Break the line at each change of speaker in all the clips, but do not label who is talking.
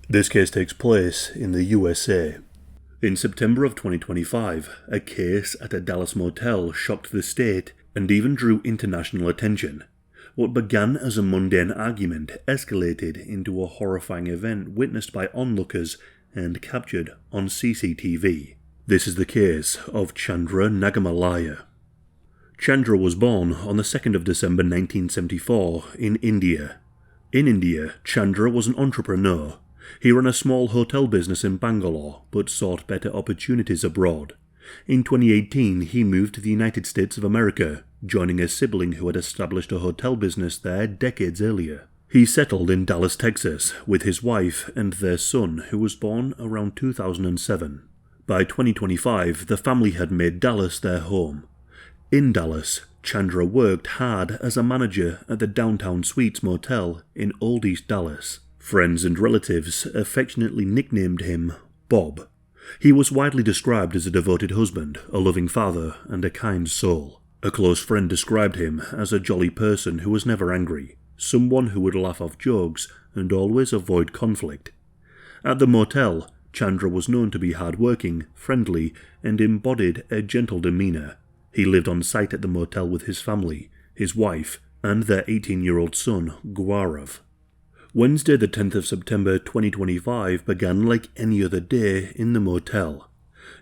This case takes place in the USA. In September of 2025, a case at a Dallas motel shocked the state and even drew international attention. What began as a mundane argument escalated into a horrifying event witnessed by onlookers and captured on CCTV. This is the case of Chandra Nagamalaya. Chandra was born on the 2nd of December 1974 in India. In India, Chandra was an entrepreneur. He ran a small hotel business in Bangalore, but sought better opportunities abroad. In 2018, he moved to the United States of America, joining a sibling who had established a hotel business there decades earlier. He settled in Dallas, Texas, with his wife and their son, who was born around 2007. By 2025, the family had made Dallas their home. In Dallas, Chandra worked hard as a manager at the Downtown Suites Motel in Old East Dallas. Friends and relatives affectionately nicknamed him Bob. He was widely described as a devoted husband, a loving father, and a kind soul. A close friend described him as a jolly person who was never angry, someone who would laugh off jokes and always avoid conflict. At the motel, Chandra was known to be hard-working, friendly, and embodied a gentle demeanour. He lived on site at the motel with his family, his wife, and their 18-year-old son, Gaurav. Wednesday the 10th of September 2025 began like any other day in the motel.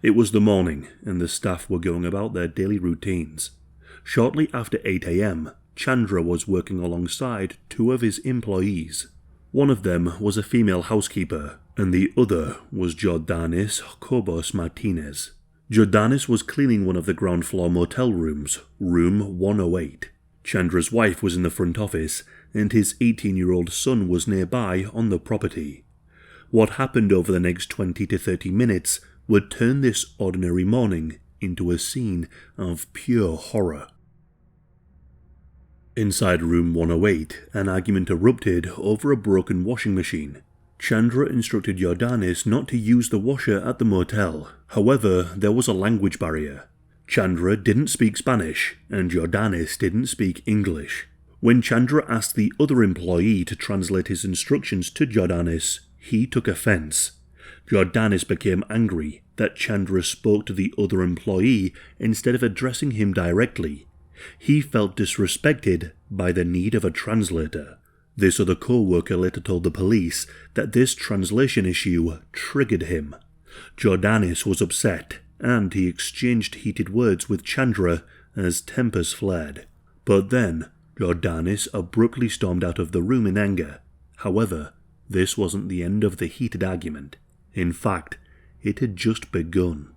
It was the morning, and the staff were going about their daily routines. Shortly after 8 a.m, Chandra was working alongside two of his employees. One of them was a female housekeeper, and the other was Jordanis Cobos Martinez. Jordanis was cleaning one of the ground floor motel rooms, room 108. Chandra's wife was in the front office, and his 18-year-old son was nearby on the property. What happened over the next 20 to 30 minutes would turn this ordinary morning into a scene of pure horror. Inside room 108, an argument erupted over a broken washing machine. Chandra instructed Jordanis not to use the washer at the motel. However, there was a language barrier. Chandra didn't speak Spanish, and Jordanis didn't speak English. When Chandra asked the other employee to translate his instructions to Jordanis, he took offense. Jordanis became angry that Chandra spoke to the other employee instead of addressing him directly. He felt disrespected by the need of a translator. This other co-worker later told the police that this translation issue triggered him. Jordanis was upset, and he exchanged heated words with Chandra as tempers flared. But then, Jordanis abruptly stormed out of the room in anger. However, this wasn't the end of the heated argument. In fact, it had just begun.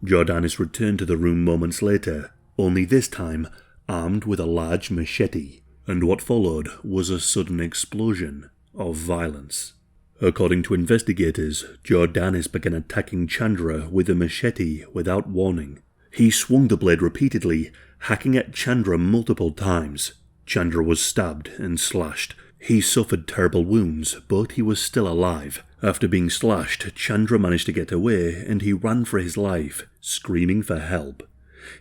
Jordanis returned to the room moments later, only this time armed with a large machete, and what followed was a sudden explosion of violence. According to investigators, Jordanis began attacking Chandra with a machete without warning. He swung the blade repeatedly, hacking at Chandra multiple times. Chandra was stabbed and slashed. He suffered terrible wounds, but he was still alive. After being slashed, Chandra managed to get away, and he ran for his life, screaming for help.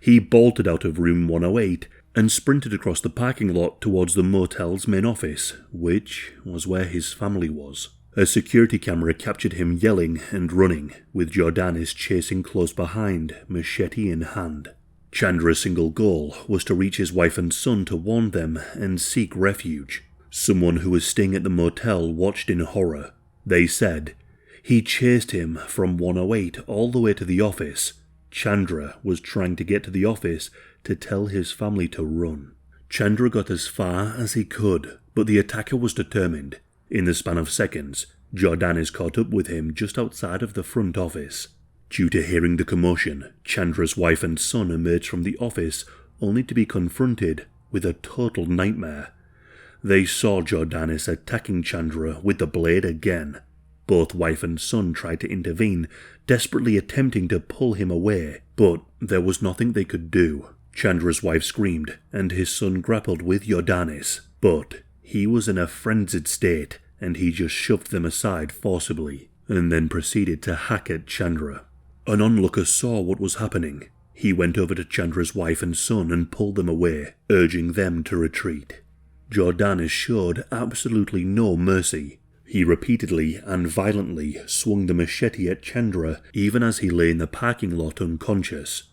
He bolted out of room 108 and sprinted across the parking lot towards the motel's main office, which was where his family was. A security camera captured him yelling and running, with Jordanis chasing close behind, machete in hand. Chandra's single goal was to reach his wife and son to warn them and seek refuge. Someone who was staying at the motel watched in horror. They said, "He chased him from 108 all the way to the office. Chandra was trying to get to the office to tell his family to run." Chandra got as far as he could, but the attacker was determined. In the span of seconds, Jordanis caught up with him just outside of the front office. Due to hearing the commotion, Chandra's wife and son emerged from the office only to be confronted with a total nightmare. They saw Jordanis attacking Chandra with the blade again. Both wife and son tried to intervene, desperately attempting to pull him away, but there was nothing they could do. Chandra's wife screamed, and his son grappled with Jordanis, but he was in a frenzied state, and he just shoved them aside forcibly, and then proceeded to hack at Chandra. An onlooker saw what was happening. He went over to Chandra's wife and son and pulled them away, urging them to retreat. Jordanis showed absolutely no mercy. He repeatedly and violently swung the machete at Chandra even as he lay in the parking lot unconscious.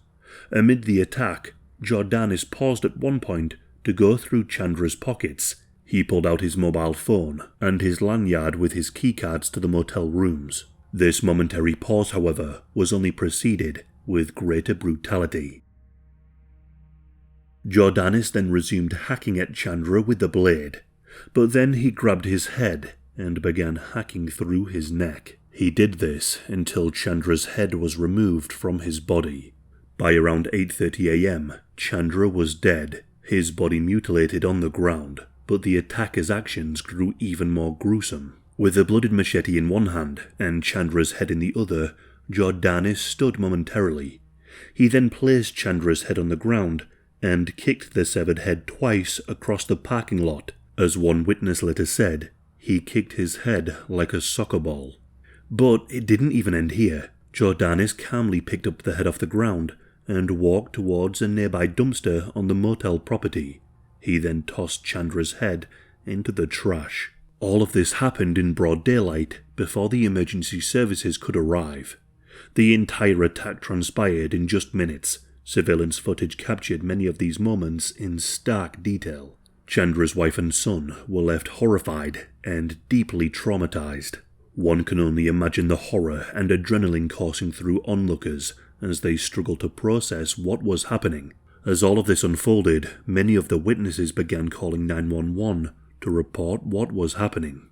Amid the attack, Jordanis paused at one point to go through Chandra's pockets. He pulled out his mobile phone and his lanyard with his keycards to the motel rooms. This momentary pause, however, was only preceded with greater brutality. Jordanis then resumed hacking at Chandra with the blade, but then he grabbed his head and began hacking through his neck. He did this until Chandra's head was removed from his body. By around 8:30 a.m., Chandra was dead, his body mutilated on the ground, but the attacker's actions grew even more gruesome. With the blooded machete in one hand and Chandra's head in the other, Jordanis stood momentarily. He then placed Chandra's head on the ground and kicked the severed head twice across the parking lot. As one witness later said, he kicked his head like a soccer ball. But it didn't even end here. Jordanis calmly picked up the head off the ground and walked towards a nearby dumpster on the motel property. He then tossed Chandra's head into the trash. All of this happened in broad daylight before the emergency services could arrive. The entire attack transpired in just minutes. Surveillance footage captured many of these moments in stark detail. Chandra's wife and son were left horrified and deeply traumatized. One can only imagine the horror and adrenaline coursing through onlookers as they struggled to process what was happening. As all of this unfolded, many of the witnesses began calling 911 to report what was happening.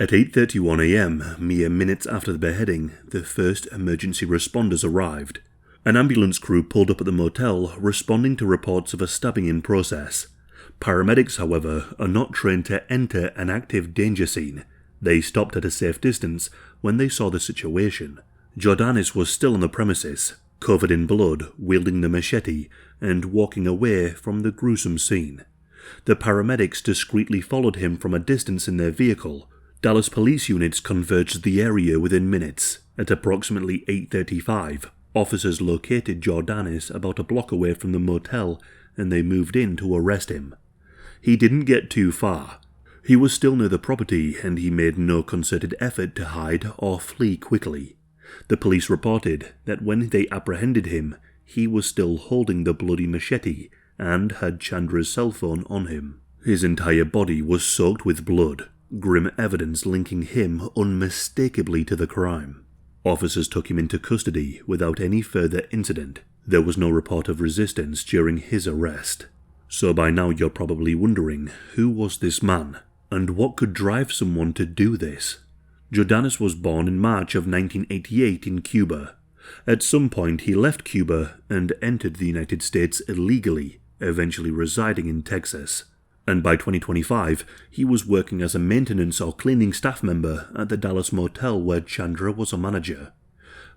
At 8:31 a.m., mere minutes after the beheading, the first emergency responders arrived. An ambulance crew pulled up at the motel, responding to reports of a stabbing in process. Paramedics, however, are not trained to enter an active danger scene. They stopped at a safe distance when they saw the situation. Jordanis was still on the premises, covered in blood, wielding the machete, and walking away from the gruesome scene. The paramedics discreetly followed him from a distance in their vehicle. Dallas police units converged the area within minutes. At approximately 8:35, officers located Jordanis about a block away from the motel and they moved in to arrest him. He didn't get too far. He was still near the property and he made no concerted effort to hide or flee quickly. The police reported that when they apprehended him, he was still holding the bloody machete and had Chandra's cell phone on him. His entire body was soaked with blood, grim evidence linking him unmistakably to the crime. Officers took him into custody without any further incident. There was no report of resistance during his arrest. So by now you're probably wondering, who was this man, and what could drive someone to do this? Jordanis was born in March of 1988 in Cuba. At some point he left Cuba and entered the United States illegally, eventually residing in Texas. And by 2025, he was working as a maintenance or cleaning staff member at the Dallas motel where Chandra was a manager.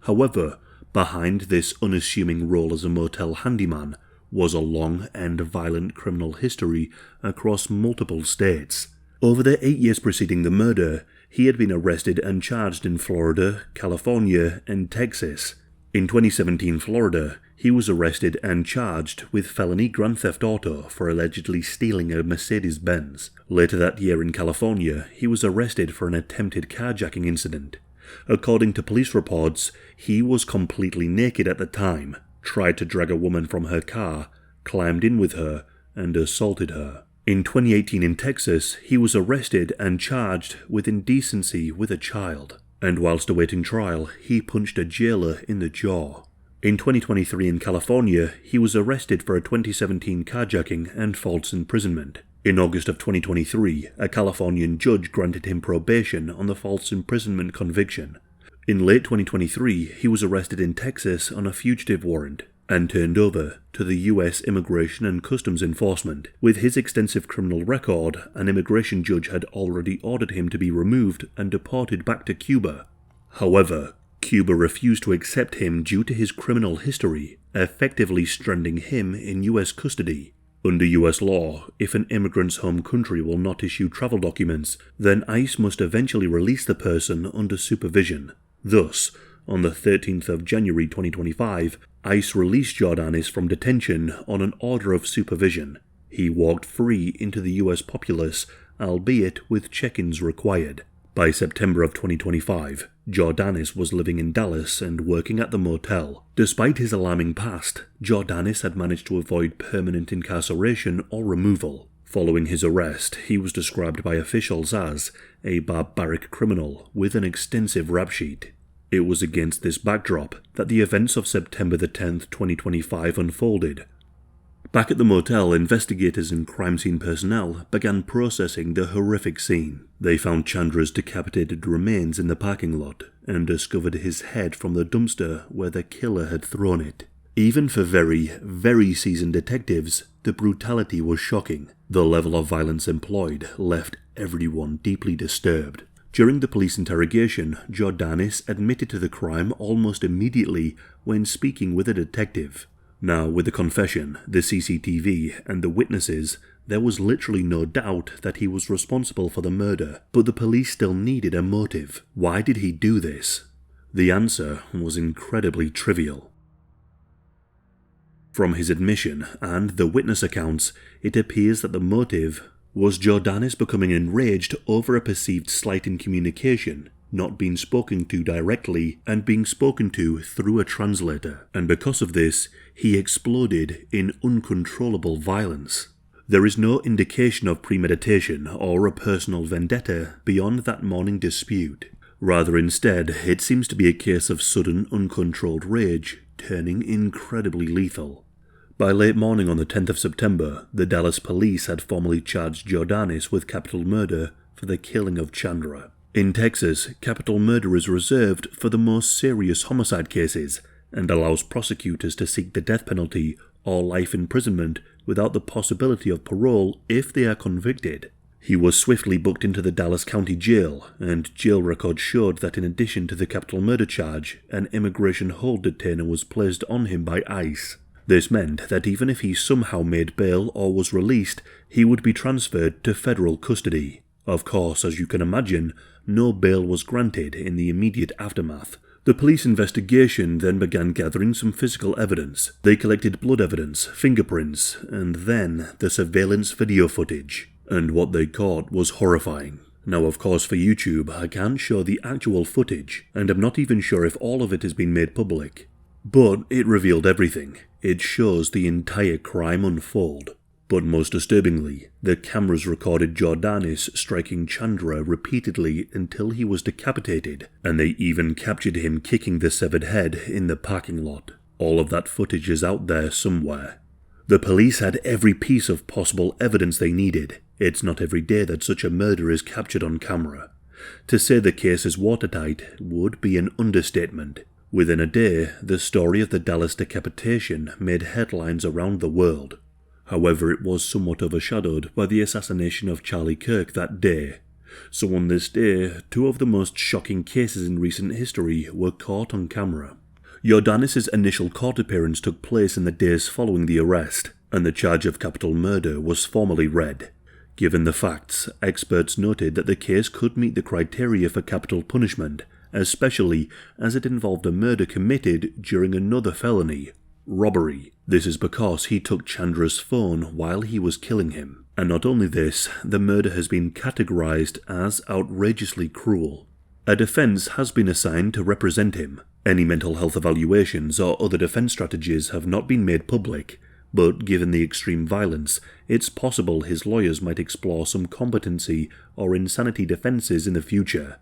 However, behind this unassuming role as a motel handyman was a long and violent criminal history across multiple states. Over the 8 years preceding the murder, he had been arrested and charged in Florida, California, and Texas. In 2017 Florida, he was arrested and charged with felony grand theft auto for allegedly stealing a Mercedes-Benz. Later that year in California, he was arrested for an attempted carjacking incident. According to police reports, he was completely naked at the time, tried to drag a woman from her car, climbed in with her, and assaulted her. In 2018 in Texas, he was arrested and charged with indecency with a child. And whilst awaiting trial, he punched a jailer in the jaw. In 2023 in California, he was arrested for a 2017 carjacking and false imprisonment. In August of 2023, a Californian judge granted him probation on the false imprisonment conviction. In late 2023, he was arrested in Texas on a fugitive warrant and turned over to the US Immigration and Customs Enforcement. With his extensive criminal record, an immigration judge had already ordered him to be removed and deported back to Cuba. However, Cuba refused to accept him due to his criminal history, effectively stranding him in US custody. Under US law, if an immigrant's home country will not issue travel documents, then ICE must eventually release the person under supervision. Thus, on the 13th of January 2025, ICE released Jordanis from detention on an order of supervision. He walked free into the US populace, albeit with check-ins required. By September of 2025, Jordanis was living in Dallas and working at the motel. Despite his alarming past, Jordanis had managed to avoid permanent incarceration or removal. Following his arrest, he was described by officials as a barbaric criminal with an extensive rap sheet. It was against this backdrop that the events of September the 10th, 2025 unfolded. Back at the motel, investigators and crime scene personnel began processing the horrific scene. They found Chandra's decapitated remains in the parking lot and discovered his head from the dumpster where the killer had thrown it. Even for very, very seasoned detectives, the brutality was shocking. The level of violence employed left everyone deeply disturbed. During the police interrogation, Jordanis admitted to the crime almost immediately when speaking with a detective. Now, with the confession, the CCTV, and the witnesses, there was literally no doubt that he was responsible for the murder, but the police still needed a motive. Why did he do this? The answer was incredibly trivial. From his admission and the witness accounts, it appears that the motive was Jordanis becoming enraged over a perceived slight in communication, not being spoken to directly and being spoken to through a translator, and because of this, he exploded in uncontrollable violence. There is no indication of premeditation or a personal vendetta beyond that morning dispute. Rather instead, it seems to be a case of sudden, uncontrolled rage turning incredibly lethal. By late morning on the 10th of September, the Dallas police had formally charged Jordanis with capital murder for the killing of Chandra. In Texas, capital murder is reserved for the most serious homicide cases and allows prosecutors to seek the death penalty or life imprisonment without the possibility of parole if they are convicted. He was swiftly booked into the Dallas County Jail, and jail records showed that in addition to the capital murder charge, an immigration hold detainer was placed on him by ICE. This meant that even if he somehow made bail or was released, he would be transferred to federal custody. Of course, as you can imagine, no bail was granted in the immediate aftermath. The police investigation then began gathering some physical evidence. They collected blood evidence, fingerprints, and then the surveillance video footage. And what they caught was horrifying. Now, of course, for YouTube, I can't show the actual footage, and I'm not even sure if all of it has been made public. But it revealed everything. It shows the entire crime unfold. But most disturbingly, the cameras recorded Jordanis striking Chandra repeatedly until he was decapitated, and they even captured him kicking the severed head in the parking lot. All of that footage is out there somewhere. The police had every piece of possible evidence they needed. It's not every day that such a murder is captured on camera. To say the case is watertight would be an understatement. Within a day, the story of the Dallas Decapitation made headlines around the world. However, it was somewhat overshadowed by the assassination of Charlie Kirk that day. So on this day, two of the most shocking cases in recent history were caught on camera. Jordanis' initial court appearance took place in the days following the arrest, and the charge of capital murder was formally read. Given the facts, experts noted that the case could meet the criteria for capital punishment, especially as it involved a murder committed during another felony, robbery. This is because he took Chandra's phone while he was killing him. And not only this, the murder has been categorized as outrageously cruel. A defense has been assigned to represent him. Any mental health evaluations or other defense strategies have not been made public, but given the extreme violence, it's possible his lawyers might explore some competency or insanity defenses in the future.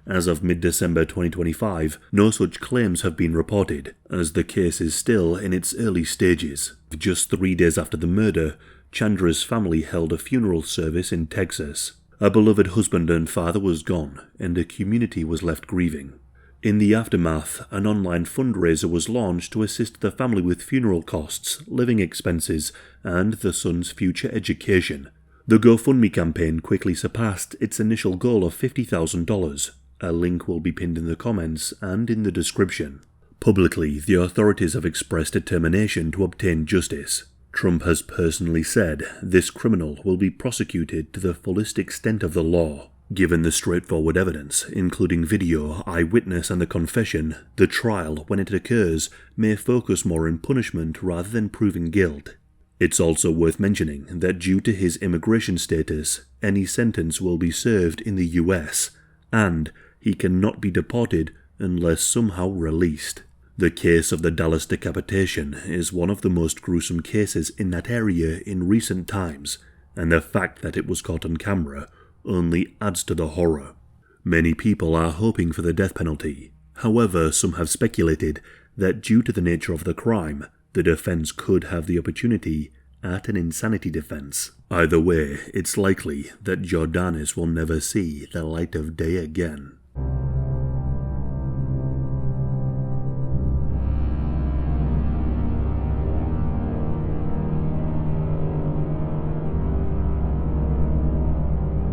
As of mid-December 2025, no such claims have been reported, as the case is still in its early stages. Just 3 days after the murder, Chandra's family held a funeral service in Texas. A beloved husband and father was gone, and a community was left grieving. In the aftermath, an online fundraiser was launched to assist the family with funeral costs, living expenses, and the son's future education. The GoFundMe campaign quickly surpassed its initial goal of $50,000. A link will be pinned in the comments and in the description. Publicly, the authorities have expressed determination to obtain justice. Trump has personally said this criminal will be prosecuted to the fullest extent of the law. Given the straightforward evidence, including video, eyewitness and the confession, the trial, when it occurs, may focus more on punishment rather than proving guilt. It's also worth mentioning that due to his immigration status, any sentence will be served in the US. and he cannot be deported unless somehow released. The case of the Dallas Decapitation is one of the most gruesome cases in that area in recent times, and the fact that it was caught on camera only adds to the horror. Many people are hoping for the death penalty. However, some have speculated that due to the nature of the crime, the defense could have the opportunity at an insanity defense. Either way, it's likely that Jordanis will never see the light of day again.